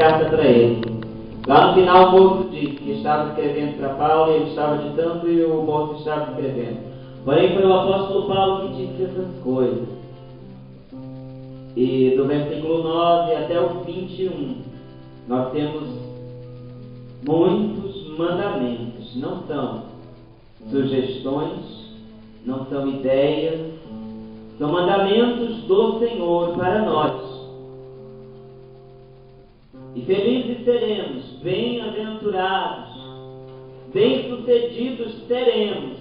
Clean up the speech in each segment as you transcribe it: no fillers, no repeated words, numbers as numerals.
carta para ele. Lá no final o moço disse que estava escrevendo para Paulo e ele estava ditando e o moço estava escrevendo. Porém foi o apóstolo Paulo que disse essas coisas. E do versículo 9 até o 21, nós temos muitos mandamentos. Não são sugestões, não são ideias, são mandamentos do Senhor para nós. E felizes seremos, bem-aventurados, bem-sucedidos seremos,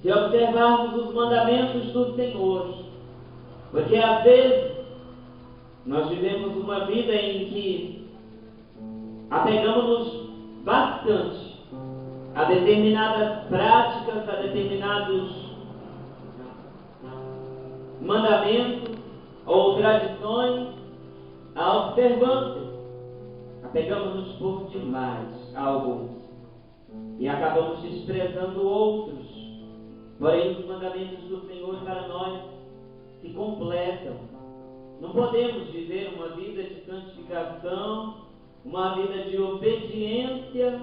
se observarmos os mandamentos do Senhor. Porque às vezes nós vivemos uma vida em que apegamos-nos bastante a determinadas práticas, a determinados mandamentos ou tradições, a observância. Apegamos-nos por demais a alguns e acabamos desprezando outros. Porém, os mandamentos do Senhor para nós se completam. Não podemos viver uma vida de santificação, uma vida de obediência,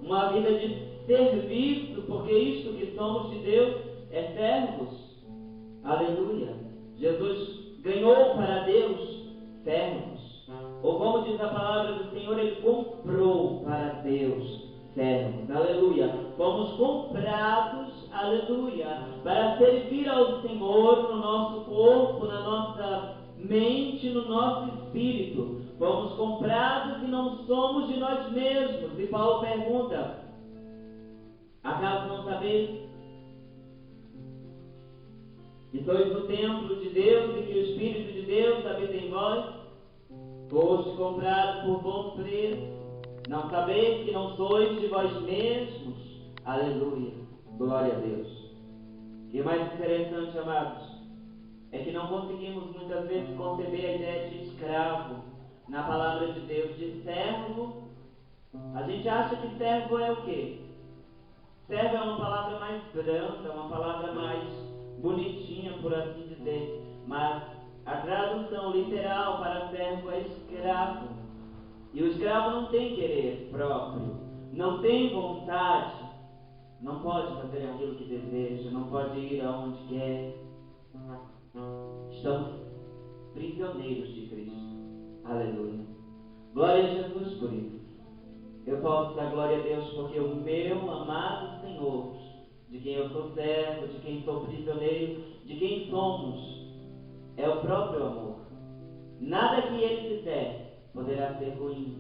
uma vida de serviço, porque isto que somos de Deus é servos. Aleluia! Jesus ganhou para Deus servos. Ou como diz a palavra do Senhor, Ele comprou para Deus servos. Aleluia! Fomos comprados, aleluia, para servir ao Senhor no nosso corpo, na nossa mente, no nosso espírito. Fomos comprados e não somos de nós mesmos. E Paulo pergunta: acaso não sabeis que sois o templo de Deus e que o Espírito de Deus habita em vós? Foste comprados por bom preço. Não sabeis que não sois de vós mesmos? Aleluia, glória a Deus. O que é mais interessante, amados, é que não conseguimos muitas vezes conceber a ideia de escravo na palavra de Deus. De servo, a gente acha que servo é o quê? Servo é uma palavra mais branda, uma palavra mais bonitinha, por assim dizer. Mas a tradução literal para servo é escravo. E o escravo não tem querer próprio, não tem vontade, não pode fazer aquilo que deseja, não pode ir aonde quer. Estamos prisioneiros de Cristo. Aleluia. Glória a Jesus por isso. Eu posso dar glória a Deus porque o meu amado Senhor, de quem eu sou servo, de quem sou prisioneiro, de quem somos, é o próprio amor. Nada que Ele fizer poderá ser ruim.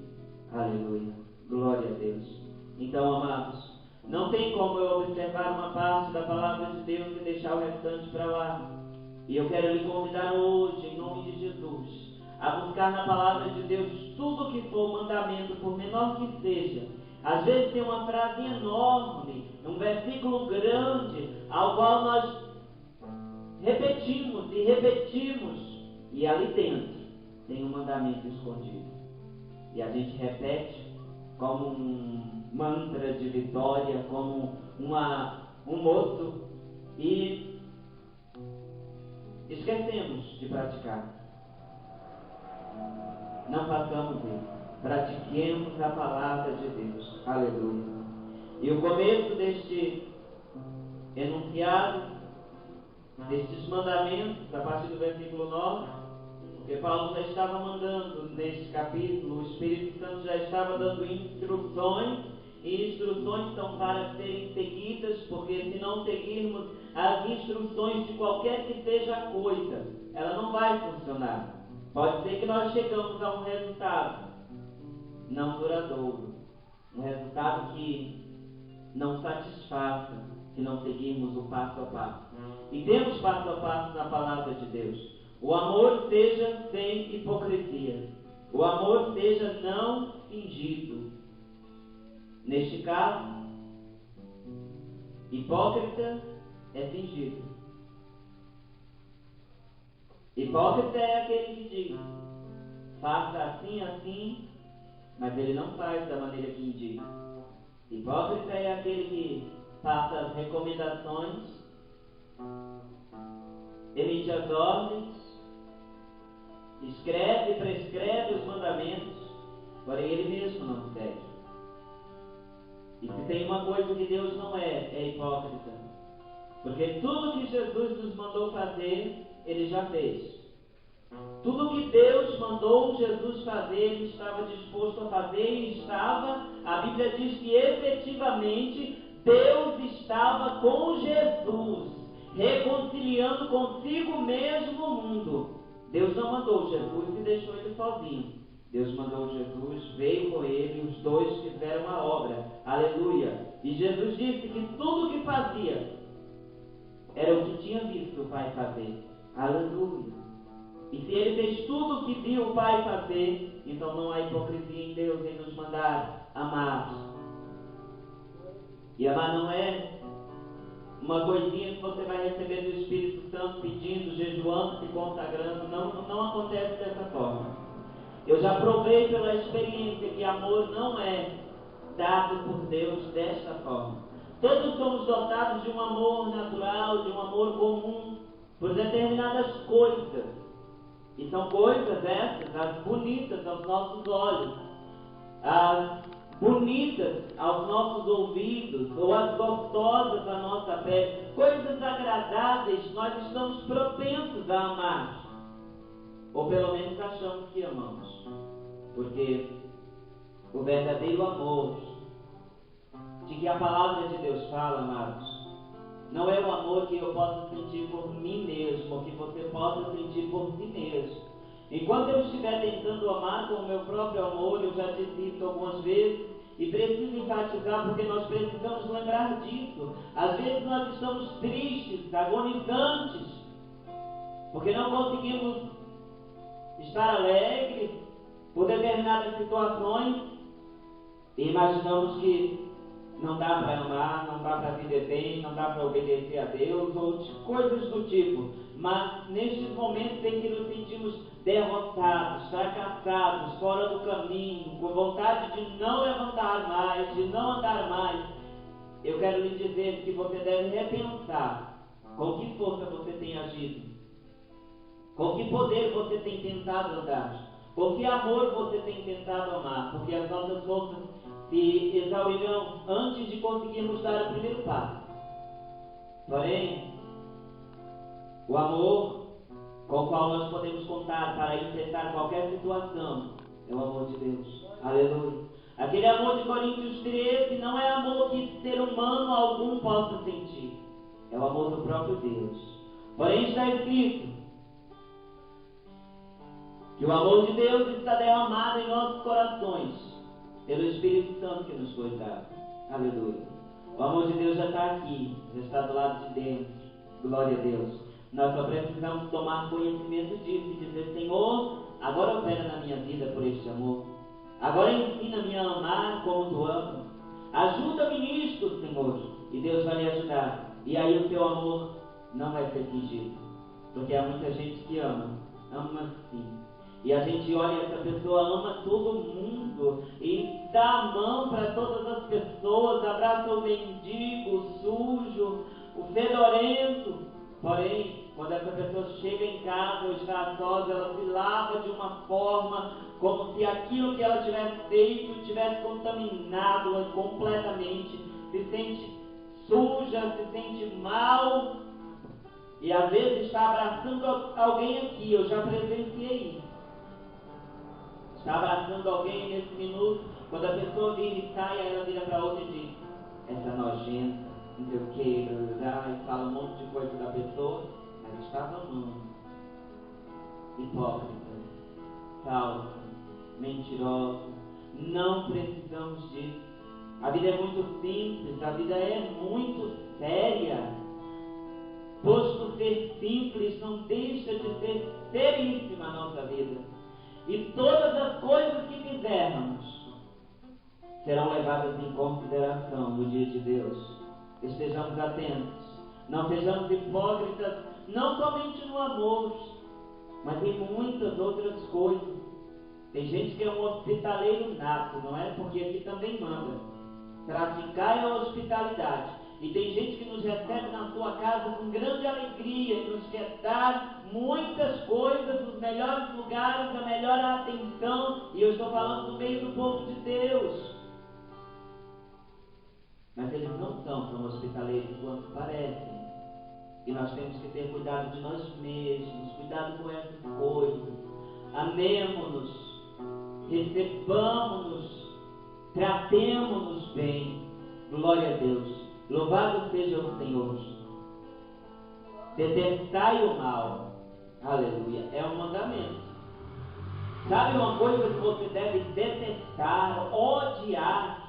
Aleluia. Glória a Deus. Então, amados, não tem como eu observar uma parte da palavra de Deus e deixar o restante para lá. E eu quero lhe convidar hoje, em nome de Jesus, a buscar na palavra de Deus tudo que for mandamento, por menor que seja. Às vezes tem uma frase enorme, um versículo grande, ao qual nós repetimos e repetimos, e ali dentro tem um mandamento escondido. E a gente repete como um mantra de vitória, como um moto, e esquecemos de praticar. Não façamos isso. Pratiquemos a palavra de Deus. Aleluia. E o começo deste enunciado, destes mandamentos, a partir do versículo 9, porque Paulo já estava mandando neste capítulo, o Espírito Santo já estava dando instruções, e instruções são para serem seguidas, porque se não seguirmos as instruções de qualquer que seja a coisa, ela não vai funcionar. Pode ser que nós chegamos a um resultado não duradouro, um resultado que não satisfaça, se não seguirmos o passo a passo. E temos passo a passo na palavra de Deus. O amor seja sem hipocrisia. O amor seja não fingido. Neste caso, hipócrita é fingido. Hipócrita é aquele que diz: faça assim, assim, mas ele não faz da maneira que indica. Hipócrita é aquele que passa as recomendações, emite as ordens, escreve e prescreve os mandamentos, porém Ele mesmo não cede. E se tem uma coisa que Deus não é hipócrita. Porque tudo que Jesus nos mandou fazer, Ele já fez. Tudo que Deus mandou Jesus fazer, Ele estava disposto a fazer e estava, a Bíblia diz que efetivamente Deus estava com Jesus, reconciliando consigo mesmo o mundo. Deus não mandou Jesus e deixou ele sozinho. Deus mandou Jesus, veio com ele, os dois fizeram a obra. Aleluia! E Jesus disse que tudo o que fazia era o que tinha visto o Pai fazer. Aleluia! E se ele fez tudo o que viu o Pai fazer, então não há hipocrisia em Deus em nos mandar amar. E amar não é uma coisinha que você vai receber do Espírito Santo pedindo, jejuando, se consagrando. Não acontece dessa forma. Eu já provei pela experiência que amor não é dado por Deus desta forma. Todos somos dotados de um amor natural, de um amor comum, por determinadas coisas. E são coisas essas, as bonitas aos nossos olhos, as bonitas aos nossos ouvidos, ou as gostosas à nossa pele, coisas agradáveis, nós estamos propensos a amar. Ou pelo menos achamos que amamos. Porque o verdadeiro amor de que a palavra de Deus fala, amados, não é o amor que eu posso sentir por mim mesmo, ou que você possa sentir por si mesmo. Enquanto eu estiver tentando amar com o meu próprio amor, eu já disse isso algumas vezes, e preciso enfatizar porque nós precisamos lembrar disso. Às vezes nós estamos tristes, agonizantes, porque não conseguimos estar alegres por determinadas situações e imaginamos que não dá para amar, não dá para viver bem, não dá para obedecer a Deus, ou coisas do tipo. Mas nestes momentos em que nos sentimos derrotados, fracassados, fora do caminho, com vontade de não levantar mais, de não andar mais, eu quero lhe dizer que você deve repensar com que força você tem agido, com que poder você tem tentado andar, com que amor você tem tentado amar, porque as nossas forças se exaurirão antes de conseguirmos dar o primeiro passo. Porém, o amor com o qual nós podemos contar para enfrentar qualquer situação é o amor de Deus. Aleluia! Aquele amor de Coríntios 13 não é amor que ser humano algum possa sentir. É o amor do próprio Deus. Porém está escrito que o amor de Deus está derramado em nossos corações pelo Espírito Santo que nos foi dado. Aleluia! O amor de Deus já está aqui, já está do lado de dentro. Glória a Deus! Nós só precisamos tomar conhecimento disso e dizer: Senhor, agora opera na minha vida por este amor. Agora ensina-me a amar como tu amas. Ajuda-me nisto, Senhor. E Deus vai lhe ajudar. E aí o teu amor não vai ser fingido. Porque há muita gente que ama sim. E a gente olha, essa pessoa ama todo mundo e dá a mão para todas as pessoas, abraça o mendigo, o sujo, o fedorento. Porém, quando essa pessoa chega em casa ou está a sós, ela se lava de uma forma como se aquilo que ela tivesse feito tivesse contaminado-a completamente, se sente suja, se sente mal, e às vezes está abraçando alguém aqui. Eu já presenciei isso. Está abraçando alguém nesse minuto, quando a pessoa vira e sai, aí ela vira para outra e diz: essa nojenta, não sei o que, e fala um monte de coisa da pessoa, mas estava amando. Hipócrita, falsa, mentirosa. Não precisamos disso. A vida é muito simples, a vida é muito séria. Posto ser simples, não deixa de ser seríssima a nossa vida. E todas as coisas que fizermos serão levadas em consideração no dia de Deus. Estejamos atentos, não sejamos hipócritas, não somente no amor, mas em muitas outras coisas. Tem gente que é um hospitaleiro nato, não é? Porque aqui também manda praticar a hospitalidade. E tem gente que nos recebe na sua casa com grande alegria e nos quer dar muitas coisas, os melhores lugares, a melhor atenção, e eu estou falando do meio do povo de Deus. Mas eles não são tão hospitaleiros quanto parecem. E nós temos que ter cuidado de nós mesmos, cuidado com essas coisas. Amemo-nos, recebamos-nos, tratemo-nos bem. Glória a Deus. Louvado seja o Senhor. Detestai o mal. Aleluia. É um mandamento. Sabe uma coisa que você deve detestar, odiar?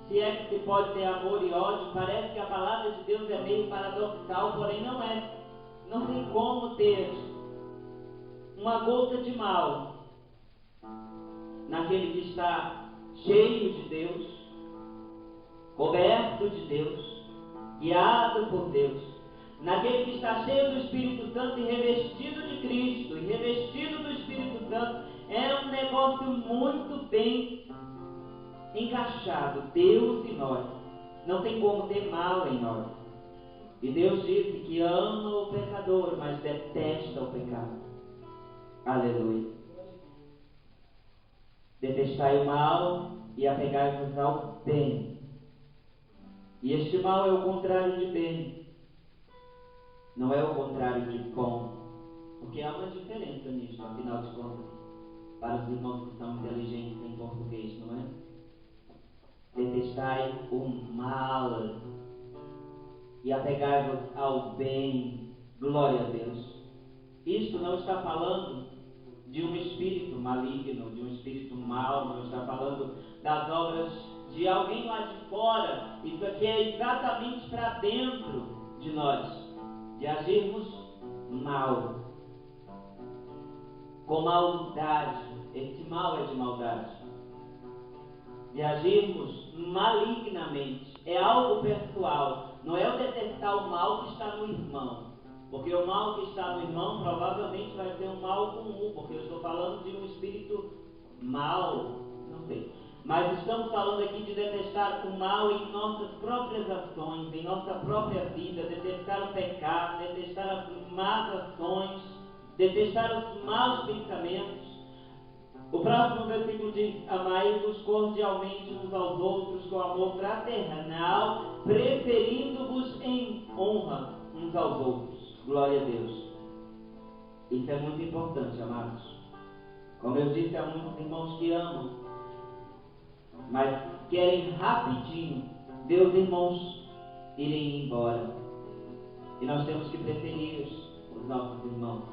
Se é que se pode ter amor e ódio, parece que a palavra de Deus é meio paradoxal, porém não é. Não tem como ter uma gota de mal naquele que está cheio de Deus, coberto de Deus, guiado por Deus, naquele que está cheio do Espírito Santo e revestido de Cristo, e revestido do Espírito Santo. É um negócio muito bem encaixado, Deus e nós. Não tem como ter mal em nós. E Deus disse que ama o pecador, mas detesta o pecado. Aleluia. Detestai o mal e apegai-vos ao bem. E este mal é o contrário de bem. Não é o contrário de bom. Porque há uma diferença nisso, afinal de contas, para os irmãos que são inteligentes em português, não é? Detestai o mal e apegai-vos ao bem. Glória a Deus. Isto não está falando de um espírito maligno, de um espírito mau, não está falando das obras de alguém lá de fora. Isso aqui é exatamente para dentro de nós, de agirmos mal, com maldade. Esse mal é de maldade. De agirmos malignamente. É algo pessoal. Não é o detestar o mal que está no irmão. Porque o mal que está no irmão provavelmente vai ser um mal comum. Porque eu estou falando de um espírito mal. Não sei. Mas estamos falando aqui de detestar o mal em nossas próprias ações, em nossa própria vida. Detestar o pecado, detestar as más ações, detestar os maus pensamentos. O próximo versículo diz: amai-vos cordialmente uns aos outros com amor fraternal, preferindo-vos em honra uns aos outros. Glória a Deus. Isso é muito importante, amados. Como eu disse, há muitos irmãos que amam, mas querem rapidinho ver os irmãos irem embora. E nós temos que preferir os nossos irmãos.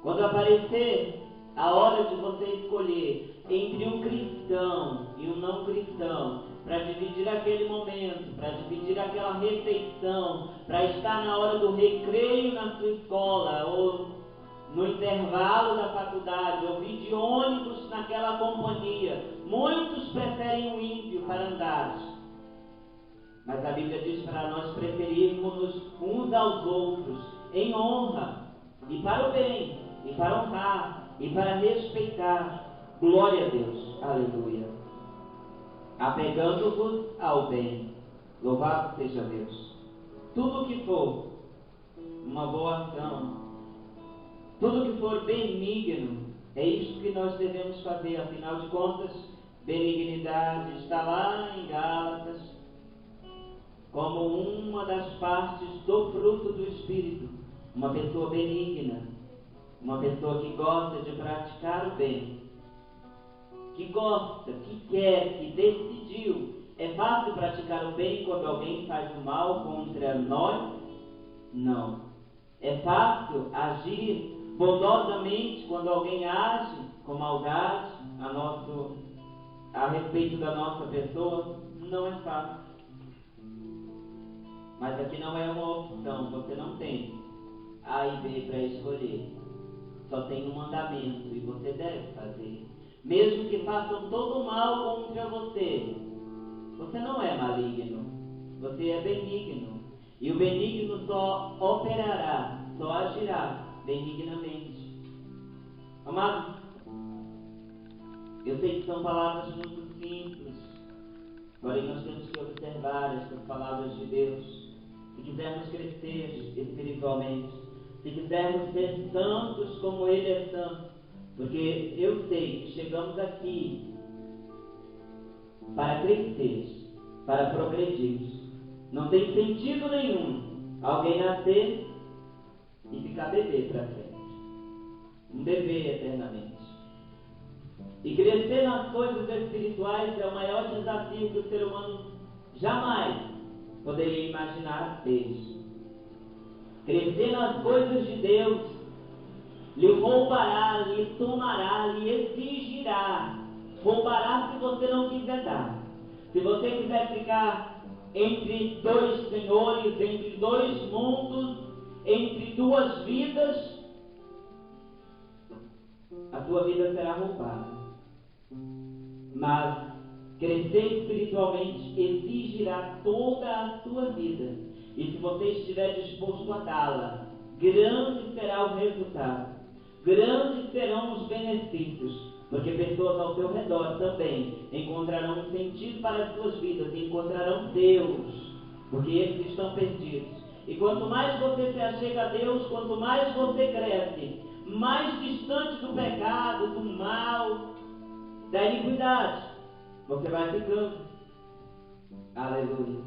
Quando aparecer a hora de você escolher entre um cristão e um não cristão, para dividir aquele momento, para dividir aquela refeição, para estar na hora do recreio na sua escola, ou no intervalo da faculdade, ou vir de ônibus naquela companhia, muitos preferem o ímpio para andar. Mas a Bíblia diz para nós preferirmos uns aos outros em honra, e para o bem, e para honrar, e para respeitar. Glória a Deus. Aleluia. Apegando-vos ao bem. Louvado seja Deus. Tudo que for uma boa ação, tudo que for benigno, é isso que nós devemos fazer. Afinal de contas, benignidade está lá em Gálatas como uma das partes do fruto do Espírito. Uma pessoa benigna, uma pessoa que gosta de praticar o bem, que gosta, que quer, que decidiu. É fácil praticar o bem quando alguém faz o mal contra nós? Não. É fácil agir bondosamente quando alguém age com maldade a respeito da nossa pessoa? Não é fácil. Mas aqui não é uma opção, você não tem A e B para escolher. Só tem um mandamento e você deve fazer. Mesmo que façam todo o mal contra você, você não é maligno, você é benigno. E o benigno só operará, só agirá benignamente. Amados, eu sei que são palavras muito simples, porém nós temos que observar estas palavras de Deus. Se quisermos crescer espiritualmente, se quisermos ser santos como Ele é santo, porque eu sei que chegamos aqui para crescer, para progredir. Não tem sentido nenhum alguém nascer e ficar bebê para sempre. Um bebê eternamente. E crescer nas coisas espirituais é o maior desafio que o ser humano jamais poderia imaginar ter. Crescer nas coisas de Deus lhe roubará, lhe tomará, lhe exigirá. Roubará se você não quiser dar. Se você quiser ficar entre dois senhores, entre dois mundos, entre duas vidas, a tua vida será roubada. Mas crescer espiritualmente exigirá toda a tua vida. E se você estiver disposto a dá-la, grande será o resultado. Grandes serão os benefícios. Porque pessoas ao teu redor também encontrarão um sentido para as suas vidas. E encontrarão Deus. Porque eles estão perdidos. E quanto mais você se achega a Deus, quanto mais você cresce, mais distante do pecado, do mal, da iniquidade, você vai ficando. Aleluia.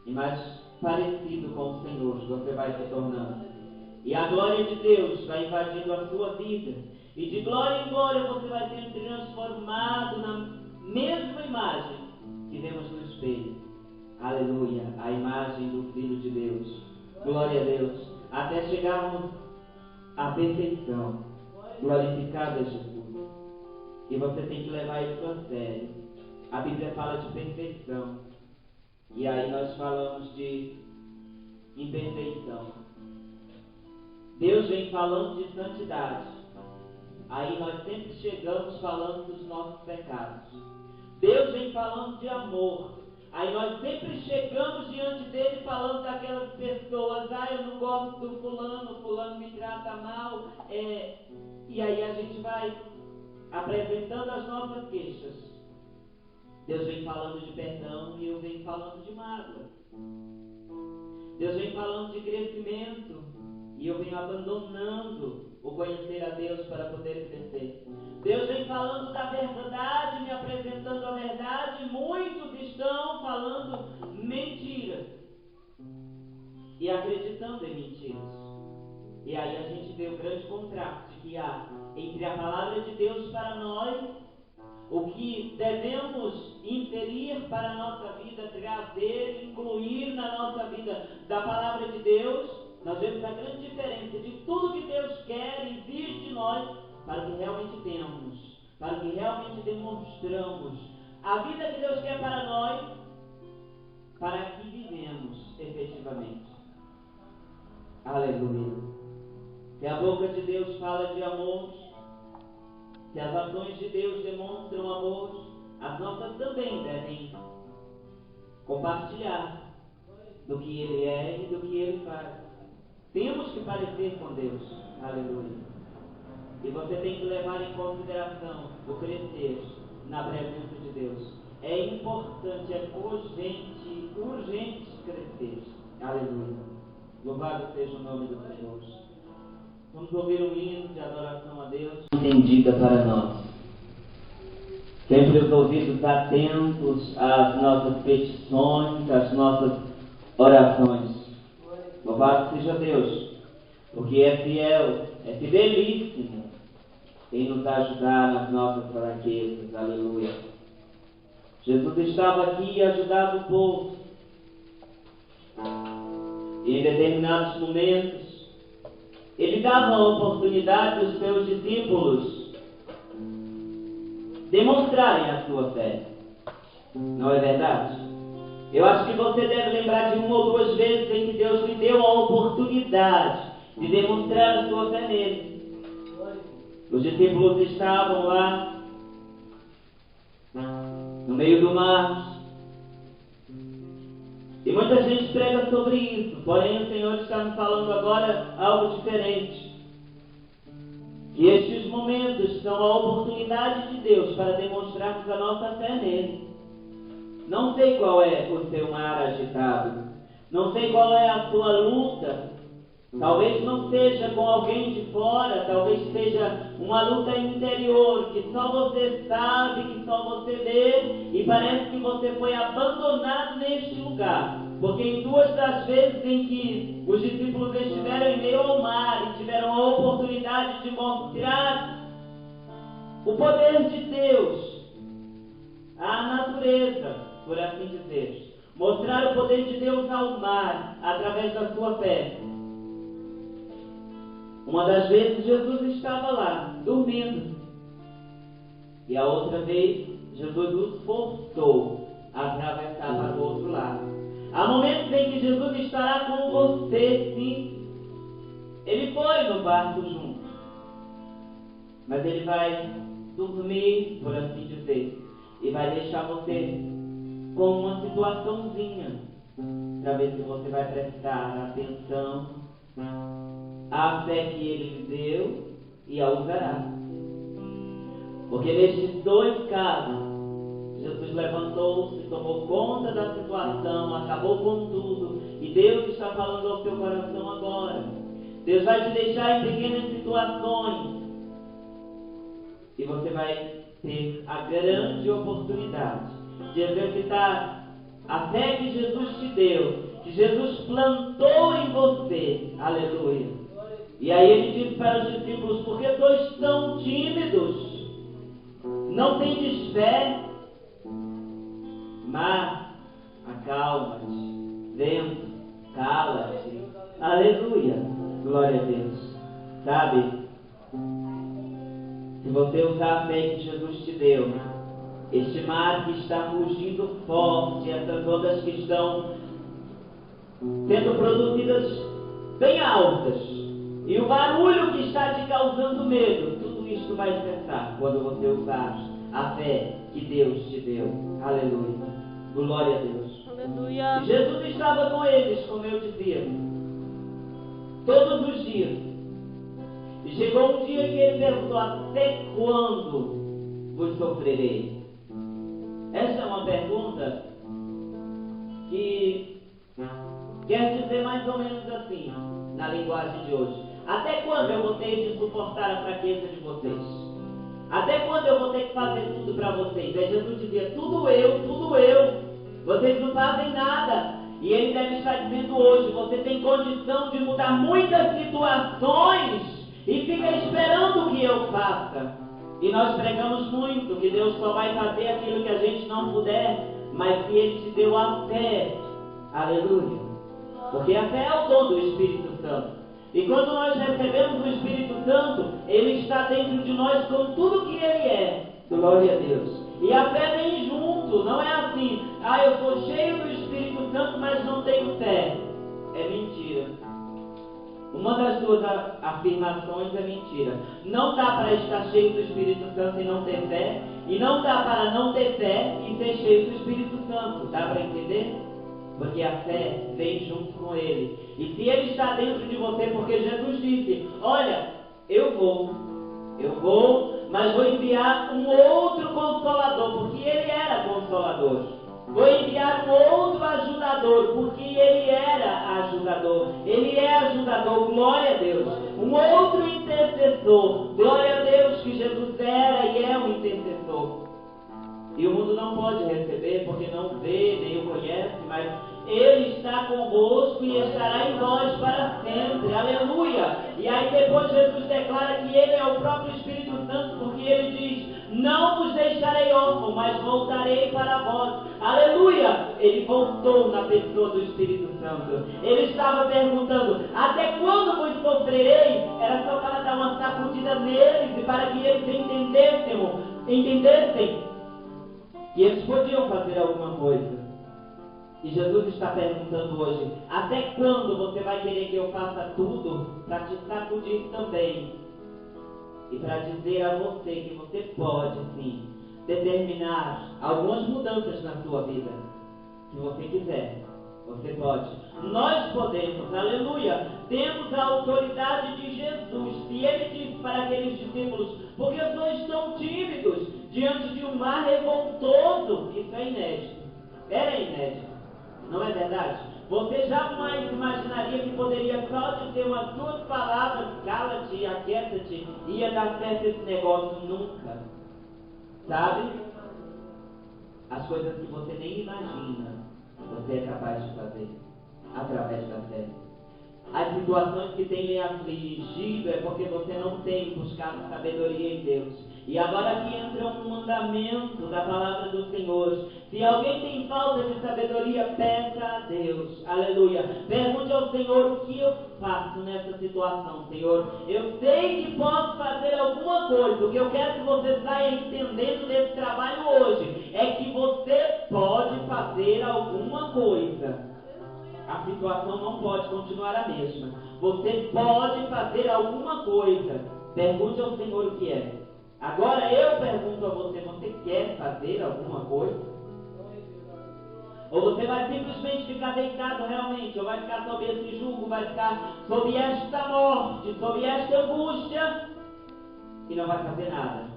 E mais parecido com o Senhor você vai se tornando. E a glória de Deus vai invadindo a sua vida. E de glória em glória você vai sendo transformado na mesma imagem que vemos no espelho. Aleluia. A imagem do Filho de Deus. Glória a Deus. Até chegarmos à perfeição. Glorificado é Jesus. E você tem que levar isso a sério. A Bíblia fala de perfeição. E aí nós falamos de imperfeição. Deus vem falando de santidade. Aí nós sempre chegamos falando dos nossos pecados. Deus vem falando de amor. Aí nós sempre chegamos diante dele falando daquelas pessoas. Eu não gosto do fulano, o fulano me trata mal. E aí a gente vai apresentando as nossas queixas. Deus vem falando de perdão e eu venho falando de mágoa. Deus vem falando de crescimento e eu venho abandonando o conhecer a Deus para poder crescer. Deus vem falando da verdade, me apresentando a verdade. Muitos estão falando mentiras e acreditando em mentiras. E aí a gente vê o grande contraste que há entre a palavra de Deus para nós, o que devemos inserir para a nossa vida, trazer, incluir na nossa vida da palavra de Deus. Nós vemos a grande diferença de tudo que Deus quer e exige de nós para o que realmente temos, para o que realmente demonstramos. A vida que Deus quer para nós, para que vivemos efetivamente. Aleluia. Se a boca de Deus fala de amor, se as ações de Deus demonstram amor, as nossas também devem compartilhar do que Ele é e do que Ele faz. Temos que parecer com Deus. Aleluia. E você tem que levar em consideração o crescer na presença de Deus. É importante, é urgente crescer. Aleluia. Louvado seja o nome do Senhor. Vamos ouvir um hino de adoração a Deus. Entendida para nós. Sempre os ouvidos atentos às nossas petições, às nossas orações. Louvado seja Deus, porque é fiel, é fidelíssimo em nos ajudar nas nossas fraquezas. Aleluia. Jesus estava aqui e ajudava o povo. E em determinados momentos, Ele dava a oportunidade aos seus discípulos demonstrarem a sua fé. Não é verdade? Eu acho que você deve lembrar de uma ou duas vezes em que Deus lhe deu a oportunidade de demonstrar a sua fé nele. Os discípulos estavam lá no meio do mar. E muita gente prega sobre isso, porém o Senhor está nos falando agora algo diferente. Que estes momentos são a oportunidade de Deus para demonstrarmos a nossa fé nele. Não sei qual é o seu mar agitado, não sei qual é a sua luta, Talvez não seja com alguém de fora, talvez seja uma luta interior, que só você sabe, que só você vê, e parece que você foi abandonado neste lugar. Porque em duas das vezes em que os discípulos estiveram em meio ao mar e tiveram a oportunidade de mostrar o poder de Deus, a natureza, por assim dizer, mostrar o poder de Deus ao mar através da sua fé. Uma das vezes Jesus estava lá, dormindo. E a outra vez, Jesus os forçou a atravessar para o outro lado. Há momentos em que Jesus estará com você, sim. Ele foi no barco junto. Mas ele vai dormir, por assim dizer. E vai deixar você com uma situaçãozinha, para ver se você vai prestar atenção à fé que ele lhe deu e a usará. Porque nestes dois casos, Jesus levantou-se, tomou conta da situação, acabou com tudo, e Deus está falando ao seu coração agora. Deus vai te deixar em pequenas situações, e você vai ter a grande oportunidade de exercitar a fé que Jesus te deu, que Jesus plantou em você. Aleluia. E aí ele disse para os discípulos: por que sois tão tímidos? Não tendes fé? Mar, acalma-te. Vento, cala-te. Aleluia. Glória a Deus. Sabe, se você usar a fé que Jesus te deu, este mar que está rugindo forte, essas ondas que estão sendo produzidas bem altas, e o barulho que está te causando medo, tudo isto vai cessar quando você usar a fé que Deus te deu. Aleluia. Glória a Deus. Aleluia. E Jesus estava com eles, como eu dizia, todos os dias. E chegou um dia que ele perguntou: até quando vos sofrerei? Essa é uma pergunta que quer dizer mais ou menos assim, na linguagem de hoje: até quando eu vou ter de suportar a fraqueza de vocês? Até quando eu vou ter que fazer tudo para vocês? Aí Jesus dizia: tudo eu, vocês não fazem nada. E ele deve estar dizendo hoje: você tem condição de mudar muitas situações e fica esperando que eu faça. E nós pregamos muito que Deus só vai fazer aquilo que a gente não puder, mas que Ele te deu a fé. Aleluia. Porque a fé é o dom do Espírito Santo. E quando nós recebemos o Espírito Santo, Ele está dentro de nós com tudo que Ele é. Glória a Deus. E a fé vem junto, não é assim: eu sou cheio do Espírito Santo, mas não tenho fé. É mentira. Uma das duas afirmações é mentira. Não dá para estar cheio do Espírito Santo e não ter fé, e não dá para não ter fé e ser cheio do Espírito Santo. Dá para entender? Porque a fé vem junto com Ele. E se Ele está dentro de você, porque Jesus disse: olha, eu vou, mas vou enviar um outro Consolador, porque Ele era Consolador. Vou enviar um outro ajudador, porque Ele era ajudador. Ele é ajudador, glória a Deus. Um outro intercessor, glória a Deus, que Jesus era e é um intercessor. E o mundo não pode receber, porque não vê, nem o conhece, mas Ele está convosco e estará em nós para sempre. Aleluia! E aí depois Jesus declara que Ele é o próprio Espírito Santo, porque Ele diz: não vos deixarei órfão, mas voltarei para vós. Aleluia! Ele voltou na pessoa do Espírito Santo. Ele estava perguntando: até quando vos sofrerei? Era só para dar uma sacudida neles e para que eles entendessem que eles podiam fazer alguma coisa. E Jesus está perguntando hoje: até quando você vai querer que eu faça tudo para te sacudir também? E para dizer a você que você pode sim determinar algumas mudanças na sua vida. Se você quiser, você pode. Nós podemos, aleluia. Temos a autoridade de Jesus. E Ele disse para aqueles discípulos: porque sois tão tímidos diante de um mar revoltoso? Isso é inédito. Era inédito. Não é verdade? Você jamais imaginaria que poderia só dizer umas 2 palavras, cala-te, aquieta-te, ia dar certo esse negócio. Nunca. Sabe? As coisas que você nem imagina, você é capaz de fazer através da fé. As situações que têm lhe afligido é porque você não tem buscado sabedoria em Deus. E agora aqui entra um mandamento da palavra do Senhor. Se alguém tem falta de sabedoria, peça a Deus. Aleluia. Pergunte ao Senhor: o que eu faço nessa situação, Senhor? Eu sei que posso fazer alguma coisa. O que eu quero que você saia entendendo desse trabalho hoje é que você pode fazer alguma coisa. A situação não pode continuar a mesma. Você pode fazer alguma coisa. Pergunte ao Senhor o que é. Agora eu pergunto a você: você quer fazer alguma coisa? Ou você vai simplesmente ficar deitado realmente? Ou vai ficar sob esse jugo? Vai ficar sob esta morte, sob esta angústia e não vai fazer nada?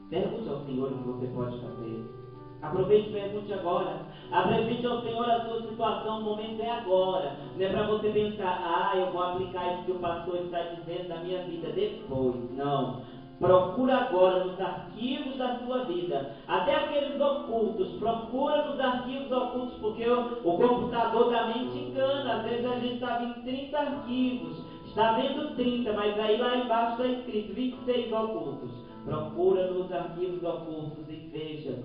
Pergunte ao Senhor o que você pode fazer. Aproveite e pergunte agora. Apresente ao Senhor a sua situação. O momento é agora. Não é para você pensar: eu vou aplicar isso que o pastor está dizendo da minha vida depois. Não. Procura agora nos arquivos da sua vida, até aqueles ocultos. Procura nos arquivos ocultos, porque o computador da mente engana. Às vezes a gente está vendo 30 arquivos, está vendo 30, mas aí lá embaixo está escrito 26 ocultos. Procura nos arquivos ocultos e veja.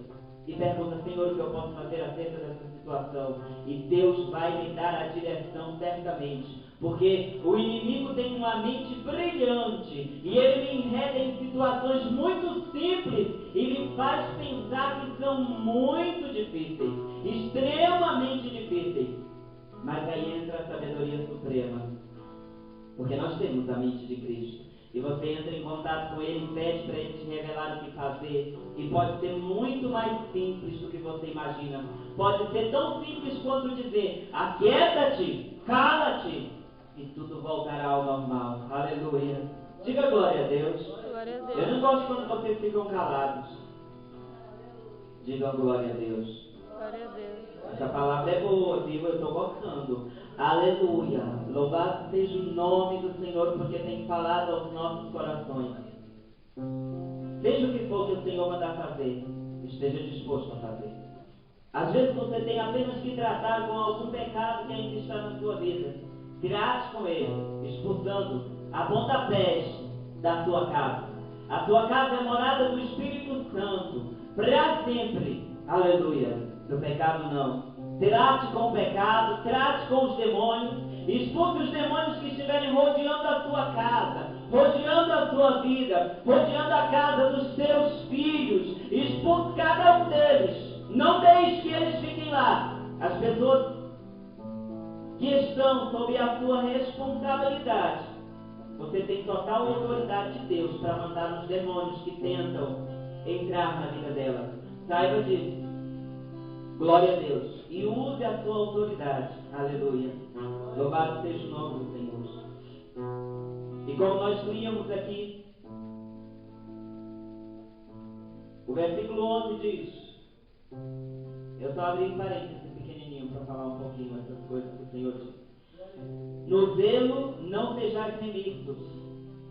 E pergunta: Senhor, o que eu posso fazer acerca dessa situação? E Deus vai me dar a direção certamente. Porque o inimigo tem uma mente brilhante e ele me enreda em situações muito simples e me faz pensar que são muito difíceis, extremamente difíceis. Mas aí entra a sabedoria suprema, porque nós temos a mente de Cristo. E você entra em contato com Ele e pede para Ele te revelar o que fazer. E pode ser muito mais simples do que você imagina. Pode ser tão simples quanto dizer: aquieta-te, cala-te, e tudo voltará ao normal. Aleluia. Diga glória a Deus. Glória a Deus. Eu não gosto quando vocês ficam calados. Digam glória a Deus. Glória a Deus. Essa palavra é boa, viu? Eu estou gostando. Aleluia. Louvado seja o nome do Senhor, porque tem falado aos nossos corações. Seja o que for que o Senhor mandar fazer, esteja disposto a fazer. Às vezes você tem apenas que tratar com algum pecado que ainda está na sua vida. Trate com ele, expulsando a pontapés da sua casa. A sua casa é morada do Espírito Santo, para sempre. Aleluia. Do pecado não. Trate com o pecado, trate com os demônios, expulse os demônios que estiverem rodeando a sua casa, rodeando a sua vida, rodeando a casa dos seus filhos. Expulse cada um deles. Não deixe que eles fiquem lá. As pessoas que estão sob a sua responsabilidade, você tem total autoridade de Deus para mandar os demônios que tentam entrar na vida dela. Saiba disso. Glória a Deus. E use a sua autoridade. Aleluia. Louvado seja o nome do Senhor. E como nós líamos aqui, o versículo 11 diz... Eu só abri um parênteses pequenininho para falar um pouquinho essas coisas que o Senhor diz. No zelo não sejais remissos.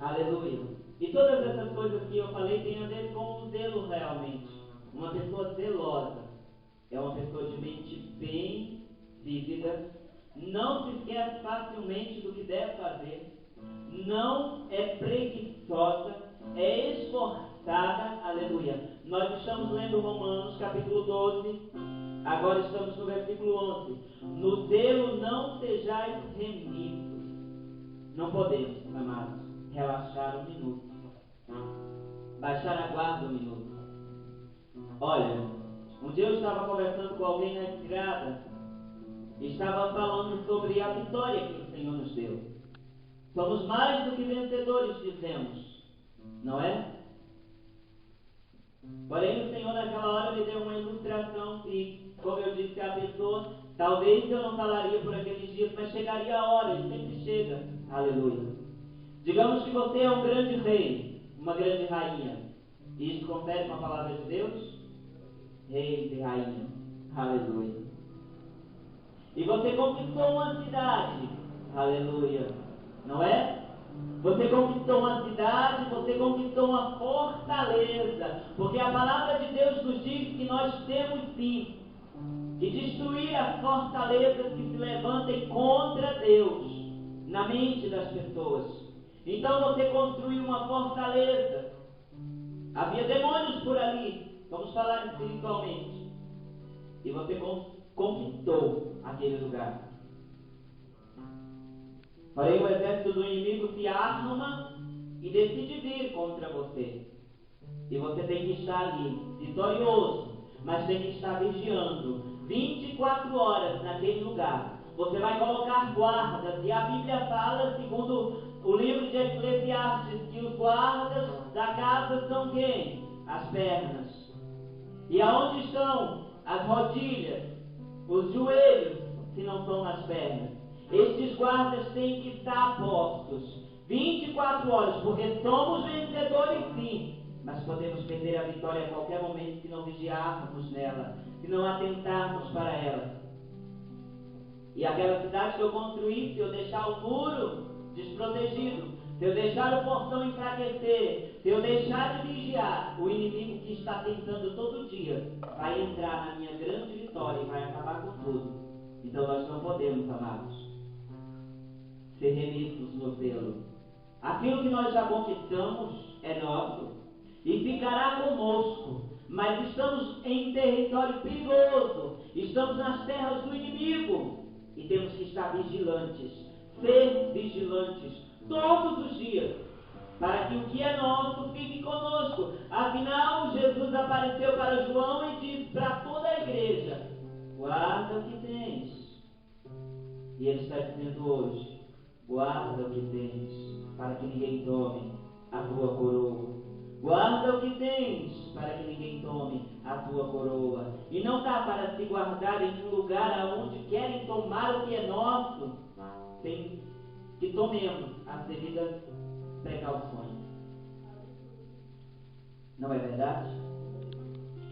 Aleluia. E todas essas coisas que eu falei têm a ver com o zelo realmente. Uma pessoa zelosa é uma pessoa de mente bem vívida, não se esquece facilmente do que deve fazer, não é preguiçosa, é esforçada. Aleluia. Nós estamos lendo Romanos capítulo 12, agora estamos no versículo 11. No zelo não sejais remissos. Não podemos, amados, relaxar um minuto, baixar a guarda um minuto. Olha, um dia eu estava conversando com alguém na estrada e estava falando sobre a vitória que o Senhor nos deu. Somos mais do que vencedores, dizemos, não é? Porém, o Senhor naquela hora me deu uma ilustração e, como eu disse à pessoa, talvez eu não falaria por aqueles dias, mas chegaria a hora, ele sempre chega. Aleluia. Digamos que você é um grande rei, uma grande rainha. E isso confere com a palavra de Deus? Reis e rainha. Aleluia. E você conquistou uma cidade. Aleluia. Não é? Você conquistou uma cidade, você conquistou uma fortaleza. Porque a palavra de Deus nos diz que nós temos sim que destruir as fortalezas que se levantem contra Deus na mente das pessoas. Então você construiu uma fortaleza. Havia demônios por ali. Vamos falar espiritualmente. E você conquistou aquele lugar. Porém, o exército do inimigo se arma e decide vir contra você. E você tem que estar ali, vitorioso, mas tem que estar vigiando 24 horas naquele lugar. Você vai colocar guardas, e a Bíblia fala, segundo o livro de Eclesiastes, que os guardas da casa são quem? As pernas. E aonde estão as rodilhas, os joelhos, se não são nas pernas? Estes guardas têm que estar postos 24 horas, porque somos vencedores sim, mas podemos perder a vitória a qualquer momento se não vigiarmos nela, se não atentarmos para ela. E aquela cidade que eu construí, se eu deixar o muro desprotegido, se eu deixar o portão enfraquecer, se eu deixar de vigiar, o inimigo que está tentando todo dia vai entrar na minha grande vitória e vai acabar com tudo. Então nós não podemos, amados, ser remissos no zelo. Aquilo que nós já conquistamos é nosso e ficará conosco, mas estamos em território perigoso, estamos nas terras do inimigo e temos que estar vigilantes, ser vigilantes todos os dias, para que o que é nosso fique conosco. Afinal, Jesus apareceu para João e disse para toda a igreja: guarda o que tens. E ele está dizendo hoje: guarda o que tens, para que ninguém tome a tua coroa. Guarda o que tens, para que ninguém tome a tua coroa. E não dá para se guardar em um lugar onde querem tomar o que é nosso, sem que tomemos as devidas precauções. Não é verdade?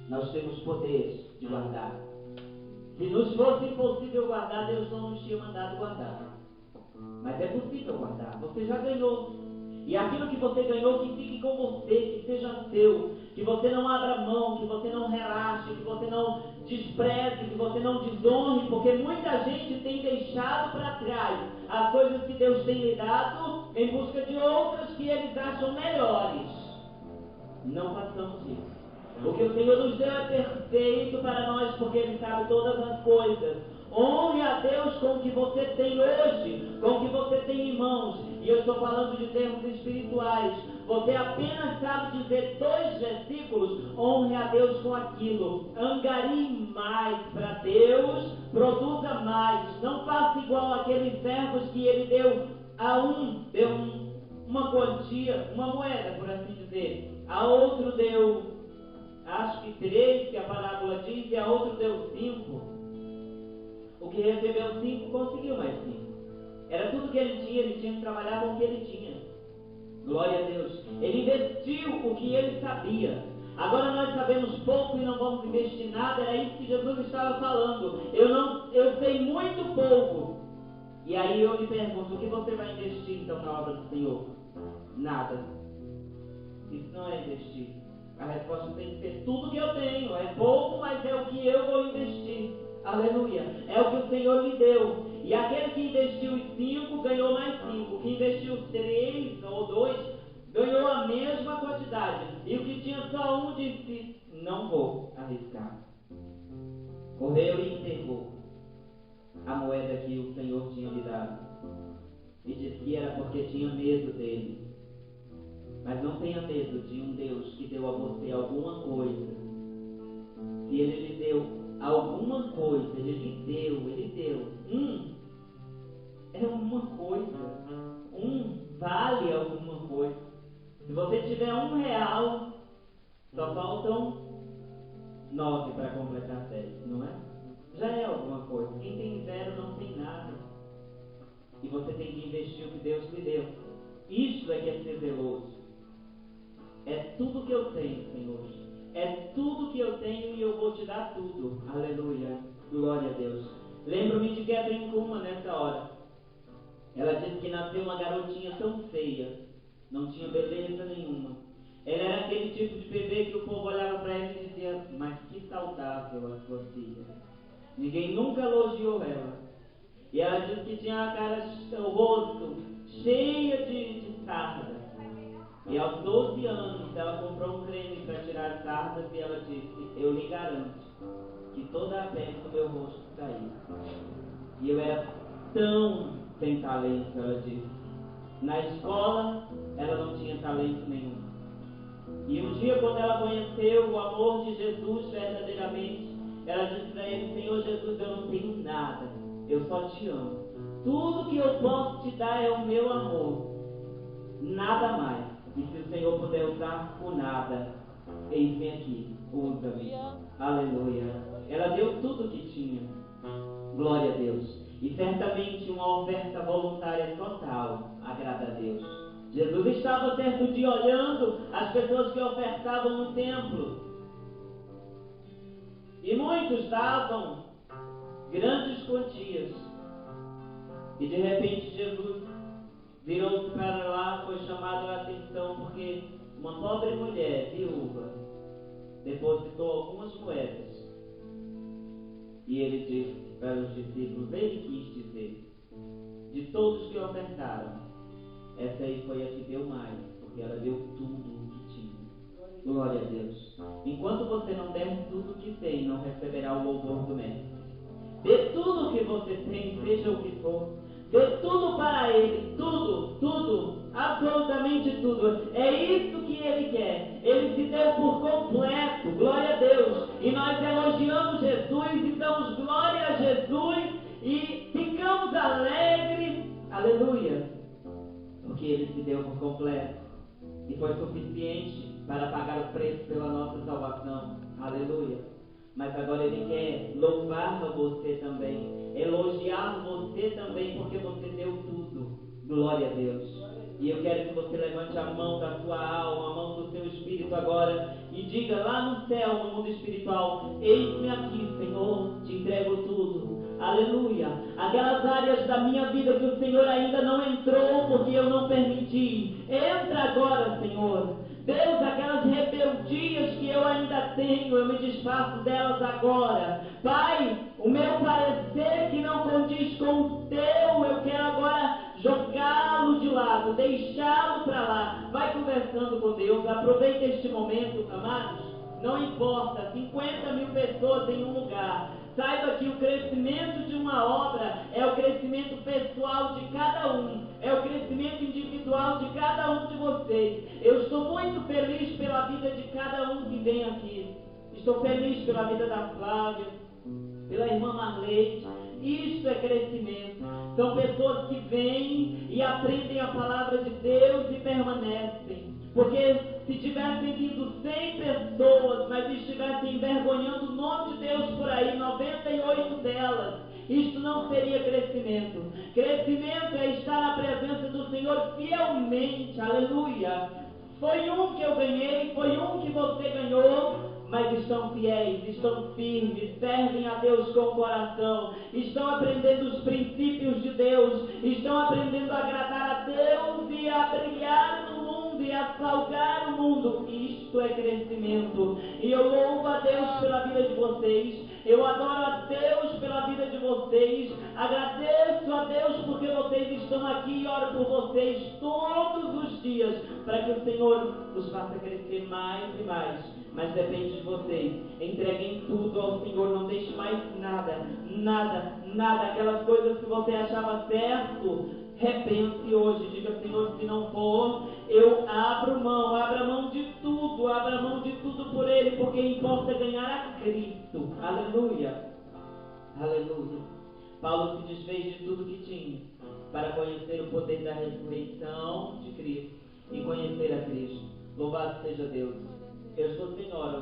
Nós temos poder de guardar. Se nos fosse impossível guardar, Deus não nos tinha mandado guardar. Mas é possível guardar. Você já ganhou. E aquilo que você ganhou, que fique com você, que seja seu. Que você não abra mão, que você não relaxe, que você não despreze, que você não desonre. Porque muita gente tem deixado para trás as coisas que Deus tem lhe dado em busca de outras que eles acham melhores. Não façamos isso. O que o Senhor nos deu é perfeito para nós, porque Ele sabe todas as coisas. Honre a Deus com o que você tem hoje, com o que você tem em mãos. E eu estou falando de termos espirituais. Você apenas sabe dizer 2 versículos. Honre a Deus com aquilo. Angarie mais para Deus. Produza mais. Não faça igual aqueles servos que Ele deu a deu uma quantia, uma moeda, por assim dizer. A outro deu, acho que 3, que a parábola diz, e a outro deu 5. O que recebeu 5 conseguiu mais 5. Era tudo que ele tinha que trabalhar com o que ele tinha. Glória a Deus. Ele investiu o que ele sabia. Agora nós sabemos pouco e não vamos investir nada. Era isso que Jesus estava falando. Eu sei muito pouco. E aí eu lhe pergunto: o que você vai investir então na obra do Senhor? Nada. Isso não é investir. A resposta tem que ser: tudo que eu tenho. É pouco, mas é o que eu vou investir. Aleluia. É o que o Senhor lhe deu. E aquele que investiu os 5 ganhou mais 5. O que investiu 3 ou 2 ganhou a mesma quantidade. E o que tinha só um disse: não vou arriscar. Correu e entregou a moeda que o Senhor tinha lhe dado. E disse que era porque tinha medo dele. Mas não tenha medo de um Deus que deu a você alguma coisa. Se Ele lhe deu alguma coisa, Ele deu. É uma coisa. Vale alguma coisa. Se você tiver R$1, só faltam 9 para completar 10, não é? Já é alguma coisa. Quem tem 0 não tem nada. E você tem que investir o que Deus lhe deu. Isso é que é ser zeloso. É tudo que eu tenho, Senhor. É tudo que eu tenho e eu vou te dar tudo. Aleluia. Glória a Deus. Lembro-me de que diz que nasceu uma garotinha tão feia, não tinha beleza nenhuma. Ela era aquele tipo de bebê que o povo olhava para ela e dizia: mas que saudável a sua filha. Ninguém nunca elogiou ela. E ela disse que tinha a cara, o rosto cheia de sardas. E aos 12 anos ela comprou um creme para tirar as sardas e ela disse: eu lhe garanto que toda a pele do meu rosto caiu. E eu era tão sem talento, ela disse. Na escola ela não tinha talento nenhum. E um dia, quando ela conheceu o amor de Jesus verdadeiramente, ela disse para ele: Senhor Jesus, eu não tenho nada, eu só te amo. Tudo que eu posso te dar é o meu amor, nada mais. E se o Senhor puder usar o nada, eis-me aqui, usa-me. Aleluia. Ela deu tudo que tinha. Glória a Deus. E certamente uma oferta voluntária total agrada a Deus. Jesus estava certo dia olhando as pessoas que ofertavam no templo. E muitos davam grandes quantias. E de repente Jesus virou-se para lá, foi chamado a atenção porque uma pobre mulher, viúva, depositou algumas moedas. E ele disse para os discípulos, ele quis dizer, de todos que ofertaram, essa aí foi a que deu mais, porque ela deu tudo o que tinha. Glória a Deus. Enquanto você não der tudo o que tem, não receberá o louvor do Mestre. Dê tudo o que você tem, seja o que for. Dê tudo para Ele, tudo, absolutamente tudo. É isso que Ele quer. Ele se deu por completo, glória a Deus. E nós elogiamos Jesus e damos glória a Jesus e ficamos alegres, aleluia, porque Ele se deu por completo e foi suficiente para pagar o preço pela nossa salvação, aleluia. Mas agora Ele quer louvar você também, elogiar você também, porque você deu tudo. Glória a Deus. E eu quero que você levante a mão da sua alma, a mão do seu espírito agora, e diga lá no céu, no mundo espiritual: eis-me aqui, Senhor, te entrego tudo. Aleluia. Aquelas áreas da minha vida que o Senhor ainda não entrou, porque eu não permiti, entra agora, Senhor. Deus, aquelas rebeldias que eu ainda tenho, eu me desfaço delas agora. Pai, o meu parecer que não condiz com o teu, eu quero agora jogá-lo de lado, deixá-lo para lá. Vai conversando com Deus, aproveita este momento, amados. Não importa, 50 mil pessoas em um lugar. Saiba que o crescimento de uma obra é o crescimento pessoal de cada um, é o crescimento individual de cada um de vocês. Eu estou muito feliz pela vida de cada um que vem aqui. Estou feliz pela vida da Flávia, pela irmã Marlete. Isto é crescimento. São pessoas que vêm e aprendem a palavra de Deus e permanecem. Porque se tivessem vindo 100 pessoas, mas estivessem envergonhando o nome de Deus por aí, 98 delas, isto não seria crescimento. Crescimento é estar na presença do Senhor fielmente, aleluia. Foi um que eu ganhei, foi um que você ganhou, mas estão fiéis, estão firmes, servem a Deus com o coração, estão aprendendo os princípios de Deus, estão aprendendo a agradar a Deus e a brilhar no mundo e a salgar o mundo. Isto é crescimento. E eu louvo a Deus pela vida de vocês, eu adoro a Deus pela vida de vocês, agradeço a Deus porque vocês estão aqui e oro por vocês todos os dias, para que o Senhor os faça crescer mais e mais. Mas depende de vocês. Entreguem tudo ao Senhor. Não deixe mais nada. Aquelas coisas que você achava certo, repense hoje. Diga: Senhor, se não for, eu abro mão. Abra mão de tudo. Abra mão de tudo por Ele. Porque importa ganhar a Cristo. Aleluia. Aleluia. Paulo se desfez de tudo que tinha para conhecer o poder da ressurreição de Cristo e conhecer a Cristo. Louvado seja Deus. Eu estou sem hora.